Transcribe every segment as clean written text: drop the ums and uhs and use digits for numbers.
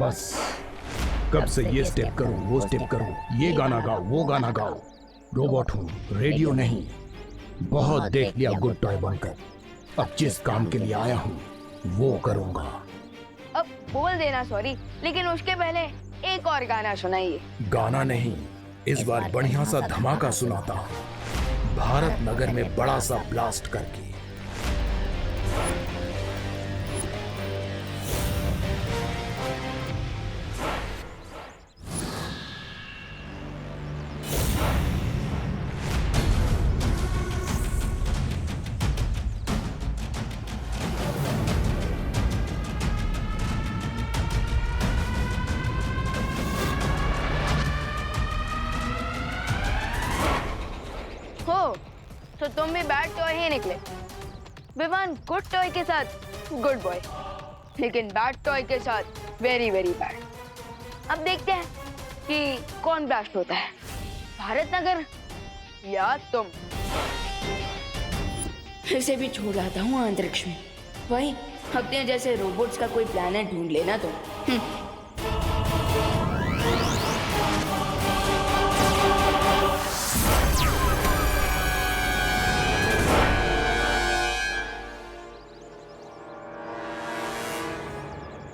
बस कब से ये स्टेप करो वो स्टेप करो, ये गाना गाओ वो गाना गाओ। रोबोट हूँ, रेडियो नहीं। बहुत देख लिया गुड टॉय बनकर, अब जिस काम के लिए आया हूँ वो करूँगा। अब बोल देना सॉरी, लेकिन उसके पहले एक और गाना सुनाइए। गाना नहीं, इस बार बढ़िया सा धमाका सुनाता हूँ, भारत नगर में बड़ा सा ब्लास्ट करके। तो तुम भी बैड टॉय ही निकले। विवान गुड टॉय के साथ गुड बॉय, लेकिन बैड टॉय के साथ वेरी वेरी बैड। अब देखते हैं कि कौन ब्लास्ट होता है, भारत नगर या तुम। इसे भी छोड़ आता हूँ अंतरिक्ष में, वही अपने जैसे रोबोट्स का कोई प्लेनेट ढूंढ लेना तुम।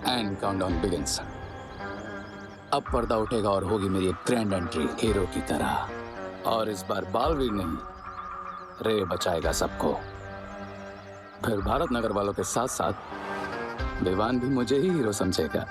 And countdown begins. अब पर्दा उठेगा और होगी मेरी एक ग्रैंड एंट्री हीरो की तरह। और इस बार बालवीर नहीं, रे बचाएगा सबको। फिर भारत नगर वालों के साथ साथ विवान भी मुझे ही हीरो समझेगा।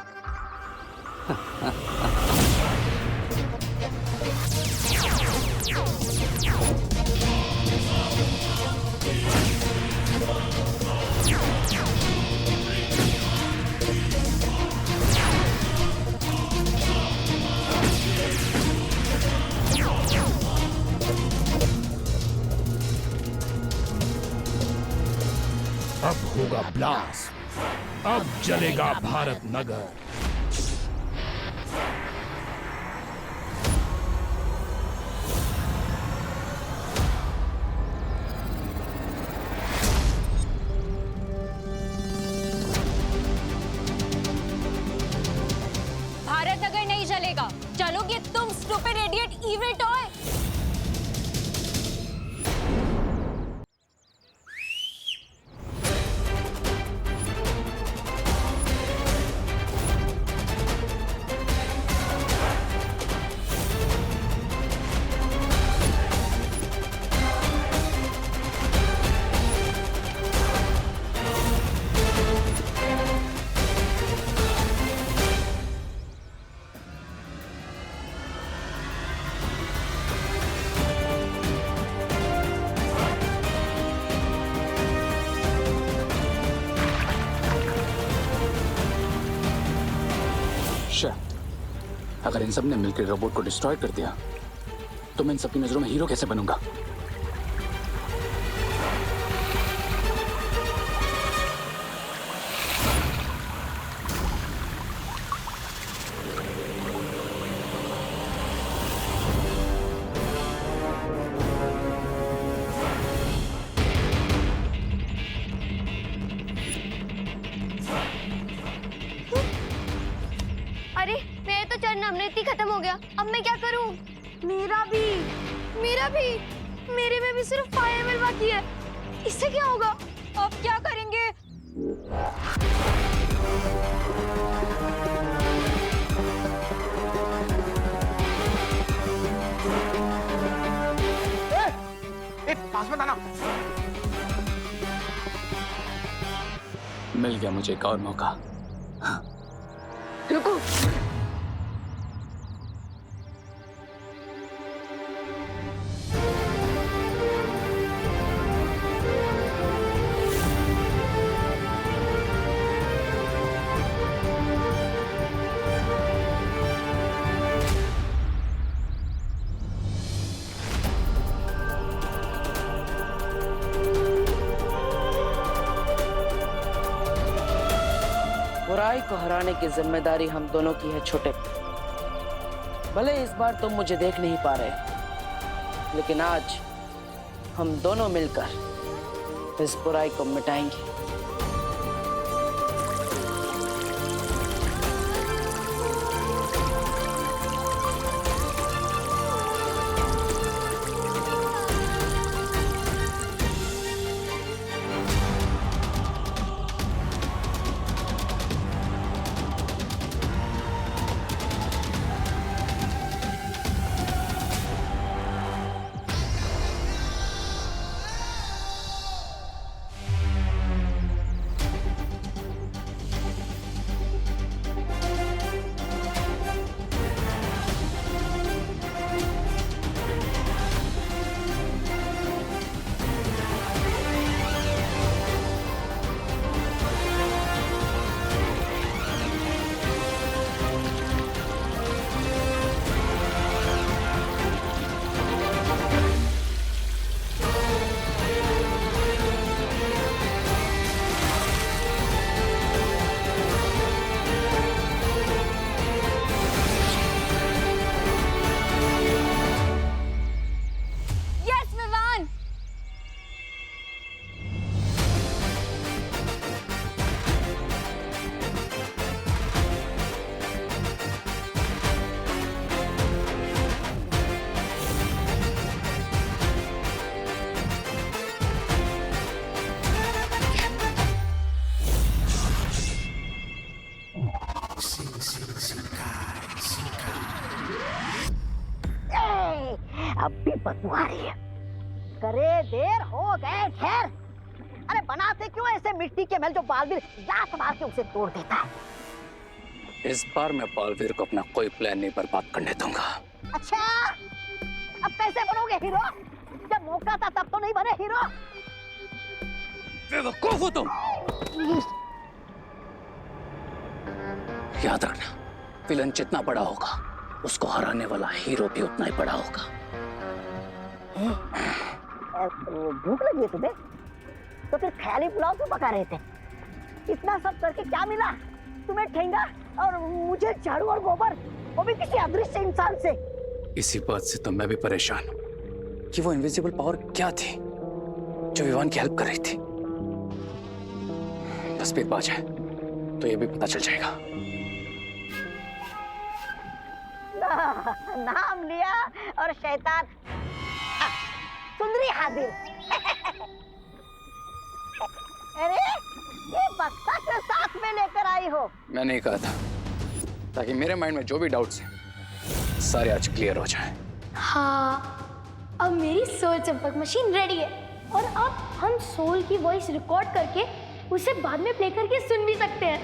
अब होगा ब्लास्ट, अब जलेगा भारत नगर। भारत नगर नहीं जलेगा, चलोगे तुम स्टूपिड इडियट इविल टॉय। अगर इन सब ने मिलकर रोबोट को डिस्ट्रॉय कर दिया तो मैं इन सबकी नजरों में हीरो कैसे बनूंगा? अरे मेरा तो चढ़ना अमृति खत्म हो गया, अब मैं क्या करूं? मेरा भी मेरे में भी सिर्फ फायरवेल बाकी है। इससे क्या होगा? अब क्या करेंगे? पास में आना। मिल गया मुझे एक और मौका। रुको, बुराई को हराने की जिम्मेदारी हम दोनों की है छोटे। भले इस बार तुम मुझे देख नहीं पा रहे, लेकिन आज हम दोनों मिलकर इस बुराई को मिटाएंगे। अब भी बदबू आ रही है। करे देर हो गए खैर। अरे बनाते क्यों ऐसे मिट्टी के महल जो बालवीर लात मार के उसे तोड़ देता है। इस बार मैं बालवीर को अपना कोई प्लान नहीं बर्बाद करने दूंगा। अच्छा, अब कैसे बनोगे हीरो? जब मौका था तब तो नहीं बने हीरो। बेवकूफ हो तुम। याद रखना, विलन जितना बड़ा होगा उसको हराने वाला हीरो भी उतना ही बड़ा होगा। भूख लगी है तुम्हें? तो फिर ख्याली पुलाव क्यों पका रहे थे? इतना सब करके क्या मिला तुम्हें? ठेंगा और मुझे झाड़ू और गोबर, वो भी किसी अदृश्य इंसान से। इसी बात से तो मैं भी परेशान हूं कि वो इनविजिबल पावर क्या थी जो विवान की हेल्प कर रही थी। तस्वीर पा जाए तो ये भी पता चल जाएगा। नाम लिया और शैतान सुंदरी हाजिर। अरे ये बक्सा के साथ में लेकर आई हो? मैंने ही कहा था ताकि मेरे माइंड में जो भी डाउट्स हैं सारे आज क्लियर हो जाएं। हाँ, अब मेरी सोल चंपक मशीन रेडी है और अब हम सोल की वॉइस रिकॉर्ड करके उसे बाद में प्ले करके सुन भी सकते हैं।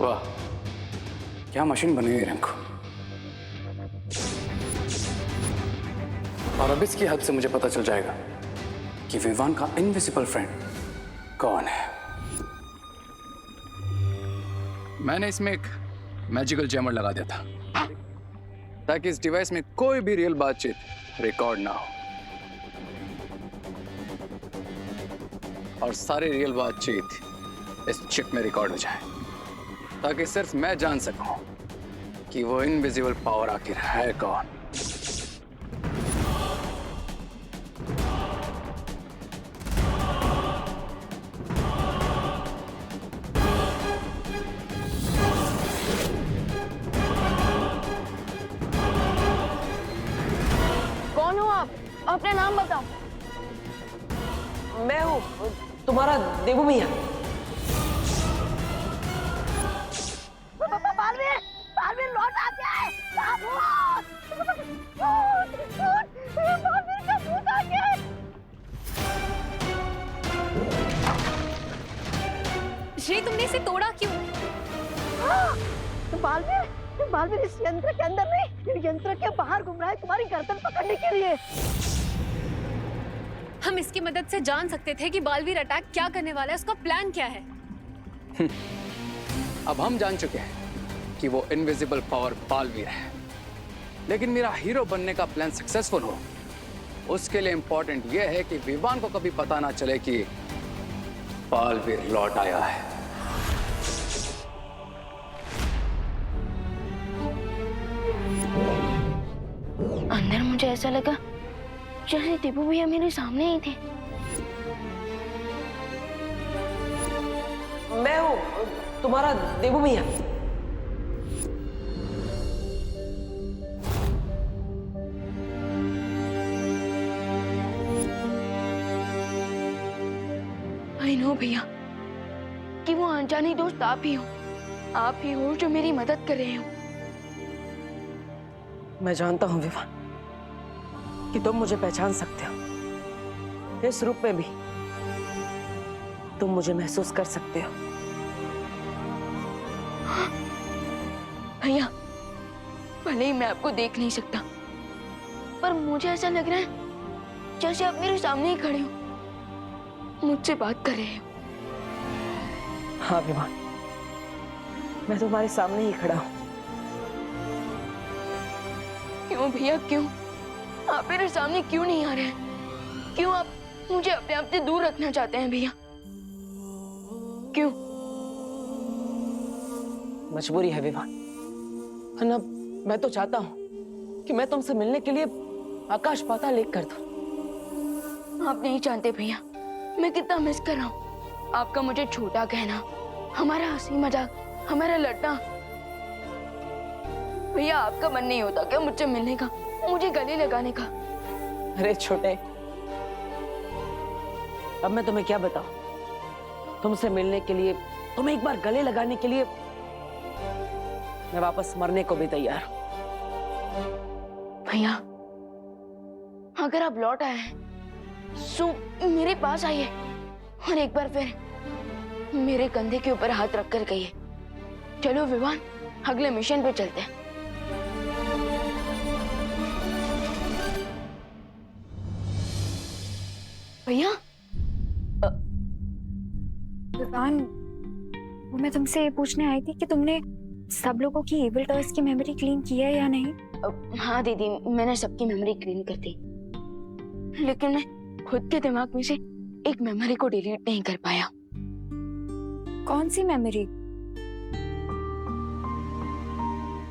वाह, क्या मशीन बनी है रिंकू। और अब इसकी हेल्प से मुझे पता चल जाएगा कि विवान का इनविजिबल फ्रेंड कौन है। मैंने इसमें एक मैजिकल जैमर लगा दिया था ताकि इस डिवाइस में कोई भी रियल बातचीत रिकॉर्ड ना हो और सारी रियल बातचीत इस चिप में रिकॉर्ड हो जाए, ताकि सिर्फ मैं जान सकूं कि वो इनविजिबल पावर आखिर है कौन। कौन हो आप? अपना नाम बताओ। मैं हूँ तुम्हारा देवू भैया। बालवीर, बालवीर लौट आ गया है। बालवीर का भूत आ गया है। श्री, तुमने इसे तोड़ा क्यों? बालवीर इस यंत्र के अंदर नहीं, यंत्र के बाहर घूम रहा है तुम्हारी गर्दन पकड़ने के लिए। हम इसकी मदद से जान सकते थे कि बालवीर अटैक क्या करने वाला है, उसका प्लान क्या है। अब हम जान चुके हैं कि वो इनविजिबल पावर बालवीर है, लेकिन मेरा हीरो बनने का प्लान सक्सेसफुल हो उसके लिए इंपॉर्टेंट यह है कि विवान को कभी पता ना चले कि बालवीर लौट आया है। अंदर मुझे ऐसा लगा जैसे टिपू भैया मेरे सामने ही थे। मैं हूँ तुम्हारा देवू भैया। आई नो भैया कि वो अनजानी दोस्त आप ही हो जो मेरी मदद कर रहे हो। मैं जानता हूँ विवान कि तुम मुझे पहचान सकते हो। इस रूप में भी तुम मुझे महसूस कर सकते हो। भैया, भले ही मैं आपको देख नहीं सकता, पर मुझे ऐसा लग रहा है जैसे आप मेरे सामने ही खड़े हो, मुझसे बात कर रहे हो। हाँ विवान, मैं तुम्हारे सामने ही खड़ा हूँ। क्यों भैया, क्यों? आप मेरे सामने क्यों नहीं आ रहे हैं? क्यों आप मुझे अपने आप से दूर रखना चाहते हैं भैया? क्यों? मजबूरी है विवान, वरना मैं तो चाहता हूँ कि मैं तुमसे मिलने के लिए आकाश पाताल एक कर दूं। आप नहीं जानते भैया मैं कितना मिस कर रहा हूँ आपका मुझे छोटा कहना, हमारा हंसी मजाक, हमारा लड़ना। भैया, आपका मन नहीं होता क्या मुझसे मिलने का, मुझे गले लगाने का? अरे छोटे, अब मैं तुम्हें क्या बताऊं? तुमसे मिलने के लिए, तुम्हें एक बार गले लगाने के लिए मैं वापस मरने को भी तैयार हूं। भैया, अगर आप लौट आए हैं सो मेरे पास आइए और एक बार फिर मेरे कंधे के ऊपर हाथ रखकर कहिए, चलो विवान, अगले मिशन पे चलते हैं। भैया, विवान, वो मैं तुमसे ये पूछने आई थी कि तुमने सब लोगों की एविल टॉयज की मेमोरी क्लीन की है या नहीं? हाँ दीदी, मैंने सबकी मेमोरी क्लीन कर दी, लेकिन मैं खुद के दिमाग में से एक मेमोरी को डिलीट नहीं कर पाया। कौन सी मेमोरी?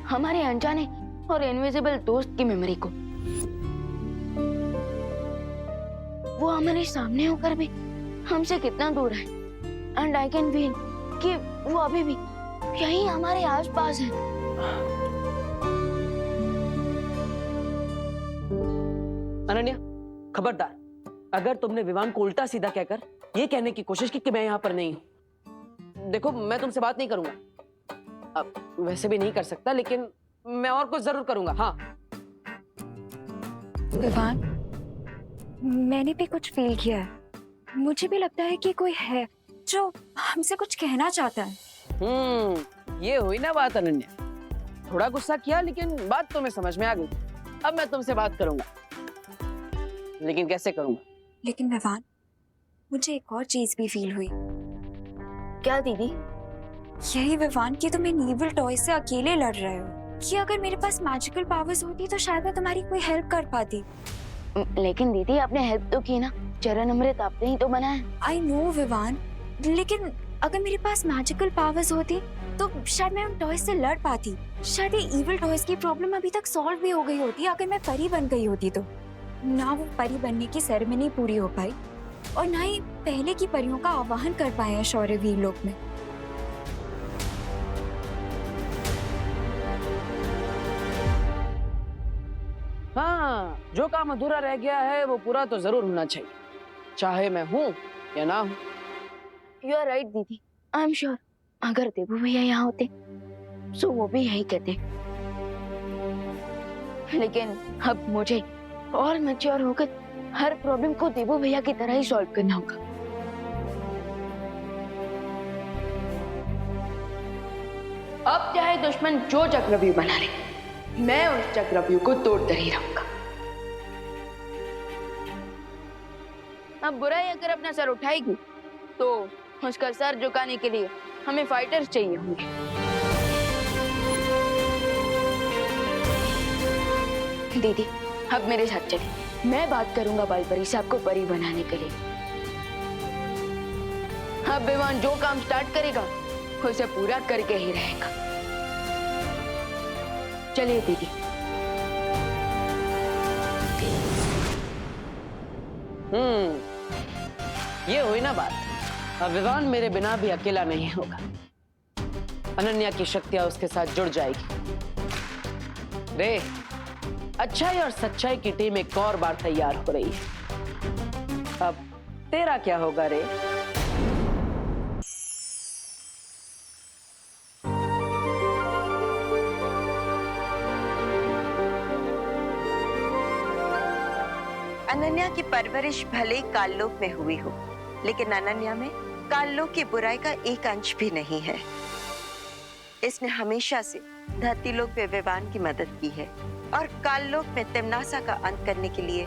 हमारे अनजाने और इनविजिबल दोस्त की मेमोरी को। वो हमारे सामने होकर भी हमसे कितना दूर है, एंड आई कैन फील कि वो अभी भी यहीं हमारे आसपास है। अनन्या, खबरदार, अगर तुमने विवान को उल्टा सीधा कहकर ये कहने की कोशिश की कि मैं यहाँ पर नहीं हूँ, देखो मैं तुमसे बात नहीं करूंगा। अब वैसे भी नहीं कर सकता, लेकिन मैं और कुछ जरूर करूंगा। हाँ विवान, मैंने भी कुछ फील किया है। मुझे भी लगता है कि कोई है जो हमसे कुछ कहना चाहता है। ये हुई ना बात अनन्या। थोड़ा गुस्सा किया, लेकिन बात तुम्हें समझ में आ गई। अब मैं तुमसे बात करूंगा, लेकिन कैसे करूंगा? लेकिन विवान, मुझे एक और चीज भी फील हुई। क्या दीदी? यही विवान कि तुम इन एविल टॉय से अकेले लड़ रहे हो, कि अगर मेरे पास मैजिकल पावर्स होती तो शायद मैं तुम्हारी कोई हेल्प कर पाती। लेकिन दीदी, आपने हेल्प तो की ना, चरण अमृत आपने ही तो बनाया। आई नो विवान, लेकिन अगर मेरे पास मैजिकल पावर्स होती तो शायद मैं उन टॉयज से लड़ पाती। शायद ये इविल टॉयज की प्रॉब्लम अभी तक सॉल्व भी हो गई होती अगर मैं परी बन गई होती तो। ना वो परी बनने की सेरेमनी पूरी हो पाई और ना ही पहले की परियों का आवाहन कर पाए हैं शौर्यवीर लोक में। हाँ, जो काम अधूरा रह गया है वो पूरा तो जरूर होना चाहिए, चाहे मैं हूँ या ना हूँ। यू आर राइट दीदी, आई एम श्योर अगर देबू भैया यहाँ होते तो वो भी यही कहते। लेकिन अब मुझे और मैच्योर होकर हर प्रॉब्लम को देबू भैया की तरह ही सॉल्व करना होगा। अब चाहे दुश्मन जो चक्रव्यूह बना ले, मैं उस चक्रव्यूह को तोड़कर ही रहूंगा। अब बुराई अगर अपना सर उठाएगी तो उसका सर झुकाने के लिए हमें फाइटर्स चाहिए होंगे। दीदी, अब मेरे साथ चलिए, मैं बात करूंगा बालपरी से आपको परी बनाने के लिए। अब विवान जो काम स्टार्ट करेगा उसे पूरा करके ही रहेगा। चलिए दीदी। ये हुई ना बात। अब विवान मेरे बिना भी अकेला नहीं होगा। अनन्या की शक्तियां उसके साथ जुड़ जाएगी। रे, अच्छाई और सच्चाई की टीम एक और बार तैयार हो रही है। अब तेरा क्या होगा रे? अनन्या की परवरिश भले ही काललोक में हुई हो, लेकिन अनन्या में काललोक की बुराई का एक अंश भी नहीं है। इसने हमेशा से धरतीलोक में विवान की मदद की है और काललोक में तिम्नासा का अंत करने के लिए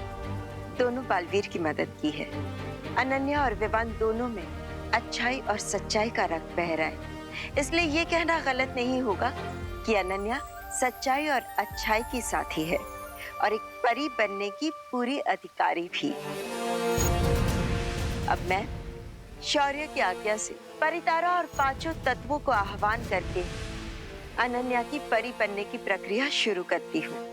दोनों बालवीर की मदद की है। अनन्या और विवान दोनों में अच्छाई और सच्चाई का रक्त बह रहा है, इसलिए ये कहना गलत नहीं होगा कि अनन्या सच्चाई और अच्छाई की साथी है और एक परी बनने की पूरी अधिकारी भी। अब मैं शौर्य की आज्ञा से परितारा और पांचों तत्वों को आह्वान करके अनन्या की परी बनने की प्रक्रिया शुरू करती हूँ।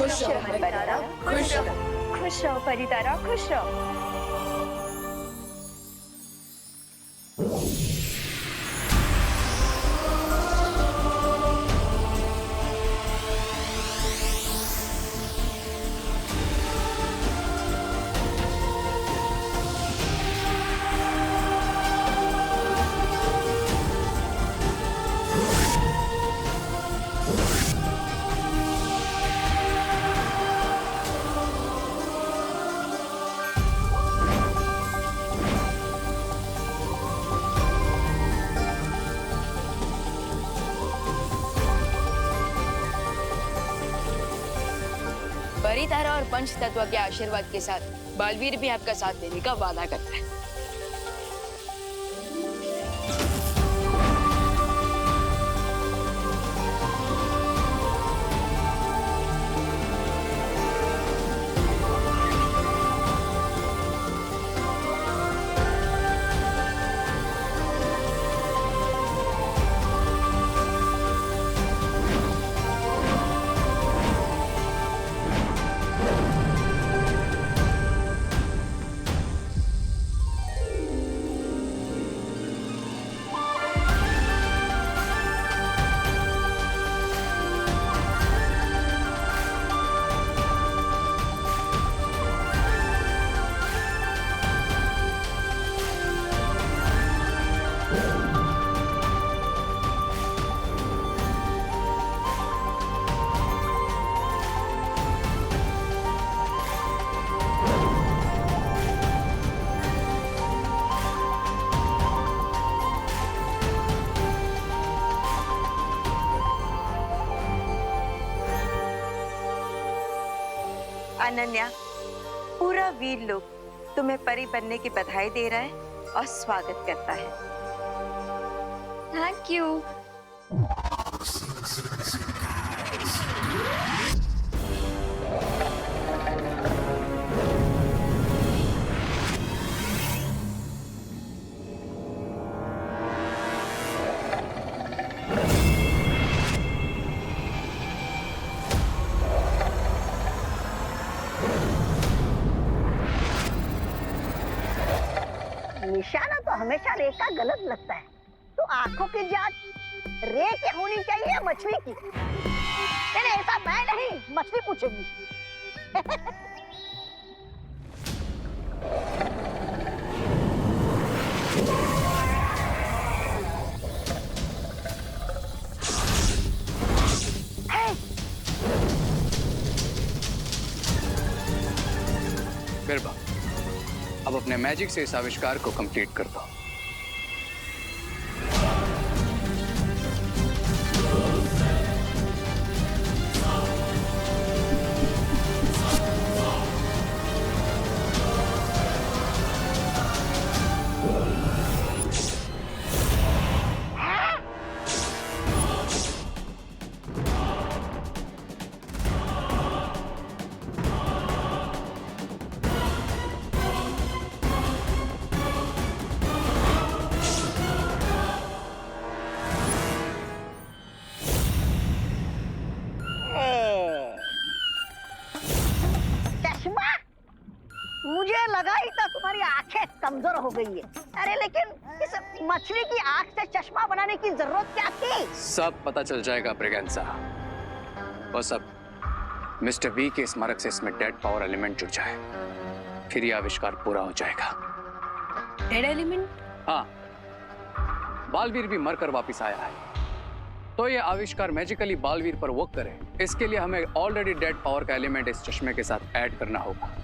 खुश रहो परितारा, खुश रहो। खुश रहो परितारा, खुश रहो। परितारा और पंच तत्व के आशीर्वाद के साथ बालवीर भी आपका साथ देने का वादा करता है। अनन्या, पूरा वीर लोग तुम्हें परी बनने की बधाई दे रहा है और स्वागत करता है। Thank you. निशाना तो हमेशा रे का गलत लगता है, तो आंखों की जांच रे की होनी चाहिए या मछली की? नहीं ऐसा मैं नहीं, मछली पूछेगी। बिरबा, अब अपने मैजिक से इस आविष्कार को कंप्लीट कर दो। मुझे लगा ही था तुम्हारी आंखें कमजोर हो गई है। अरे लेकिन इस मछली की आंख से चश्मा बनाने की जरूरत क्या थी? सब पता चल जाएगा ब्रिगेंसा। बस अब मिस्टर वी के स्मारक से इसमें डेड पावर एलिमेंट जुड़ जाए, फिर यह आविष्कार पूरा हो जाएगा। Dead element? हाँ, बालवीर भी मरकर वापिस आया है, तो यह आविष्कार मैजिकली बालवीर पर वर्क करे। इसके लिए हमें ऑलरेडी डेड पावर का एलिमेंट इस चश्मे के साथ ऐड करना होगा।